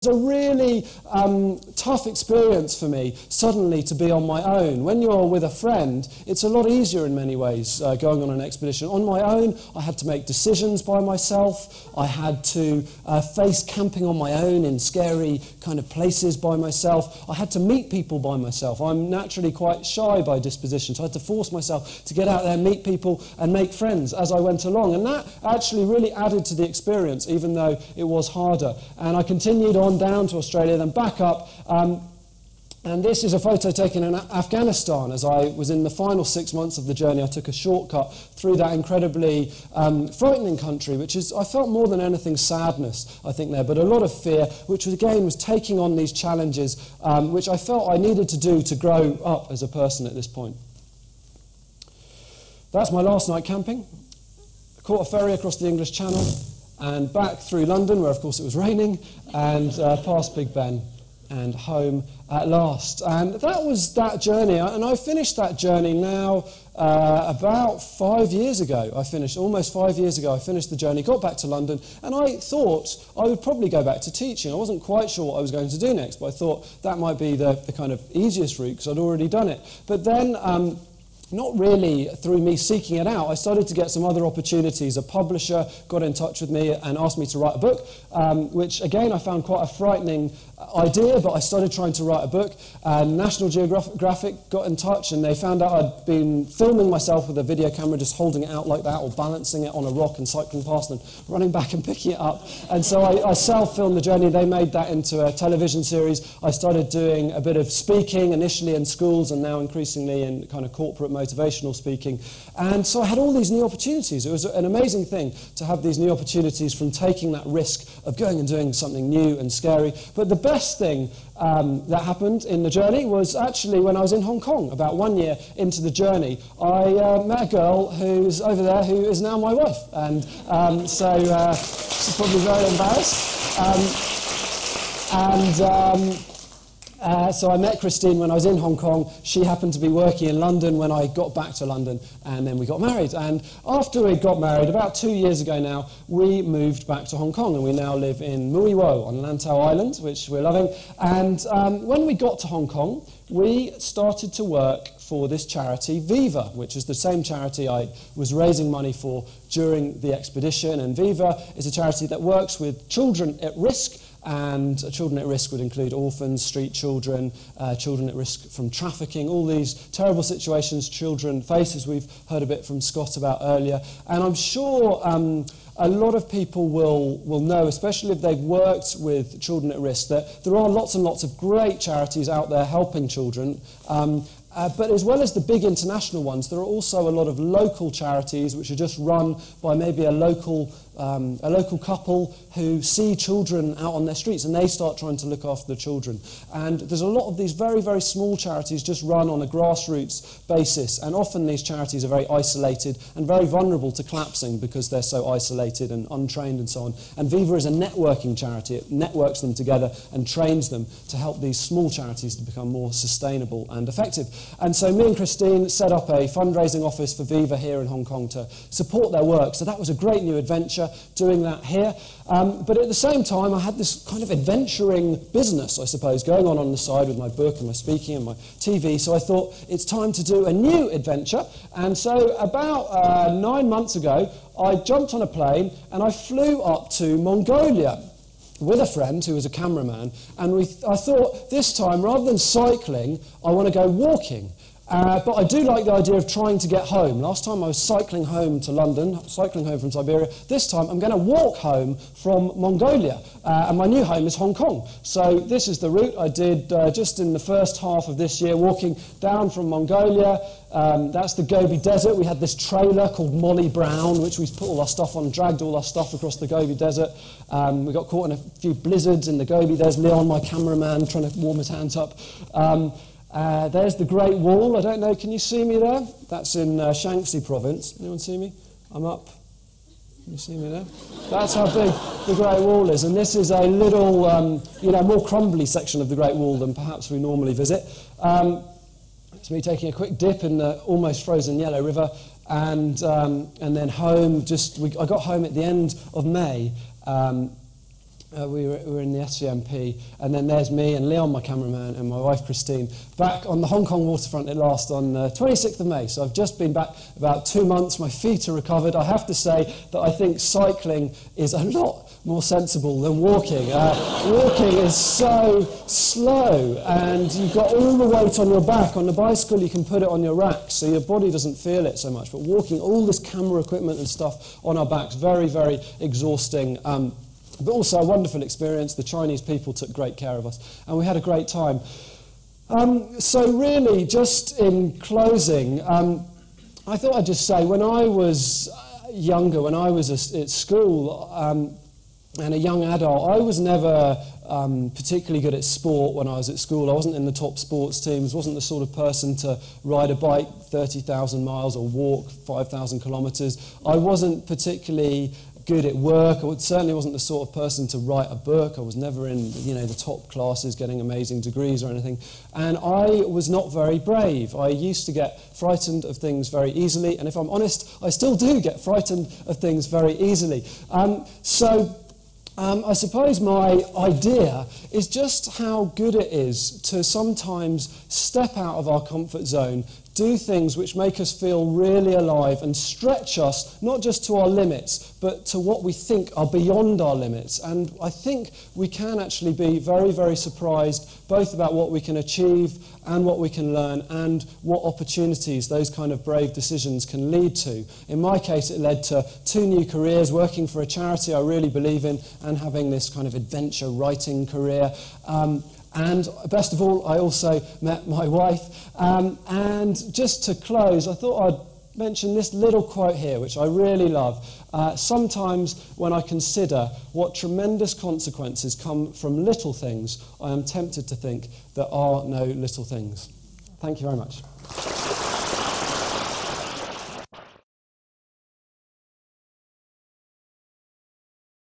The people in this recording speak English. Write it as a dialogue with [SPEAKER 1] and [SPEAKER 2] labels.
[SPEAKER 1] a really tough experience for me suddenly to be on my own. When you're with a friend, it's a lot easier in many ways going on an expedition. On my own, I had to make decisions by myself. I had to face camping on my own in scary kind of places by myself. I had to meet people by myself. I'm naturally quite shy by disposition, so I had to force myself to get out there, meet people and make friends as I went along. And that actually really added to the experience, even though it was harder. And I continued on down to Australia, then back up. And this is a photo taken in Afghanistan as I was in the final 6 months of the journey. I took a shortcut through that incredibly frightening country, which is, I felt more than anything sadness, I think there, but a lot of fear, which again was taking on these challenges, which I felt I needed to do to grow up as a person at this point. That's my last night camping. I caught a ferry across the English Channel and back through London, where of course it was raining, and past Big Ben and home at last. And that was that journey, and I finished that journey now about 5 years ago. Almost 5 years ago, I finished the journey, got back to London, and I thought I would probably go back to teaching. I wasn't quite sure what I was going to do next, but I thought that might be the kind of easiest route, because I'd already done it. But then, not really through me seeking it out, I started to get some other opportunities. A publisher got in touch with me and asked me to write a book, which again I found quite a frightening idea, but I started trying to write a book. National Geographic got in touch and they found out I'd been filming myself with a video camera, just holding it out like that or balancing it on a rock and cycling past and running back and picking it up. And so I self-filmed the journey. They made that into a television series. I started doing a bit of speaking, initially in schools and now increasingly in kind of corporate motivational speaking. And so I had all these new opportunities. It was an amazing thing to have these new opportunities from taking that risk of going and doing something new and scary. But the best thing that happened in the journey was actually when I was in Hong Kong, about 1 year into the journey. I met a girl who's over there who is now my wife. And so she's probably very embarrassed. So I met Christine when I was in Hong Kong. She happened to be working in London when I got back to London, and then we got married. And after we got married, about 2 years ago now, we moved back to Hong Kong, and we now live in Mui Wo on Lantau Island, which we're loving. And when we got to Hong Kong, we started to work for this charity, Viva, which is the same charity I was raising money for during the expedition. And Viva is a charity that works with children at risk. And children at risk would include orphans, street children, children at risk from trafficking, all these terrible situations children face, as we've heard a bit from Scott about earlier. And I'm sure a lot of people will know, especially if they've worked with children at risk, that there are lots and lots of great charities out there helping children. But as well as the big international ones, there are also a lot of local charities which are just run by maybe a local couple who see children out on their streets and they start trying to look after the children. And there's a lot of these very, very small charities just run on a grassroots basis, and often these charities are very isolated and very vulnerable to collapsing because they're so isolated and untrained and so on. And Viva is a networking charity. It networks them together and trains them to help these small charities to become more sustainable and effective. And so me and Christine set up a fundraising office for Viva here in Hong Kong to support their work. So that was a great new adventure, doing that here. But at the same time, I had this kind of adventuring business, I suppose, going on the side with my book and my speaking and my TV. So I thought, it's time to do a new adventure. And so about 9 months ago, I jumped on a plane and I flew up to Mongolia with a friend who was a cameraman. And I thought, this time, rather than cycling, I want to go walking. But I do like the idea of trying to get home. Last time I was cycling home to London, cycling home from Siberia. This time I'm going to walk home from Mongolia. And my new home is Hong Kong. So this is the route I did just in the first half of this year, walking down from Mongolia. That's the Gobi Desert. We had this trailer called Molly Brown, which we put all our stuff on, dragged all our stuff across the Gobi Desert. We got caught in a few blizzards in the Gobi. There's Leon, my cameraman, trying to warm his hands up. There's the Great Wall. I don't know, can you see me there? That's in Shaanxi province. Anyone see me? I'm up. Can you see me there? That's how big the Great Wall is. And this is a little, more crumbly section of the Great Wall than perhaps we normally visit. It's me taking a quick dip in the almost frozen Yellow River. And then home, I got home at the end of May. we were in the SCMP, and then there's me and Leon, my cameraman, and my wife Christine, back on the Hong Kong waterfront at last on 26th of May. So I've just been back about 2 months. My feet are recovered. I have to say that I think cycling is a lot more sensible than walking. Walking is so slow, and you've got all the weight on your back. On the bicycle, you can put it on your rack, so your body doesn't feel it so much. But walking, all this camera equipment and stuff on our backs, very, very exhausting. But also a wonderful experience. The Chinese people took great care of us, and we had a great time. So really, just in closing, I thought I'd just say, when I was younger, when I was at school and a young adult, I was never particularly good at sport when I was at school. I wasn't in the top sports teams, wasn't the sort of person to ride a bike 30,000 miles or walk 5,000 kilometres. I wasn't particularly good at work. I certainly wasn't the sort of person to write a book. I was never in, the top classes getting amazing degrees or anything. And I was not very brave. I used to get frightened of things very easily, and if I'm honest, I still do get frightened of things very easily. I suppose my idea is just how good it is to sometimes step out of our comfort zone, do things which make us feel really alive and stretch us, not just to our limits, but to what we think are beyond our limits. And I think we can actually be very, very surprised both about what we can achieve and what we can learn and what opportunities those kind of brave decisions can lead to. In my case, it led to 2 new careers, working for a charity I really believe in and having this kind of adventure writing career. And best of all, I also met my wife. And just to close, I thought I'd mention this little quote here, which I really love. Sometimes when I consider what tremendous consequences come from little things, I am tempted to think there are no little things. Thank you very much.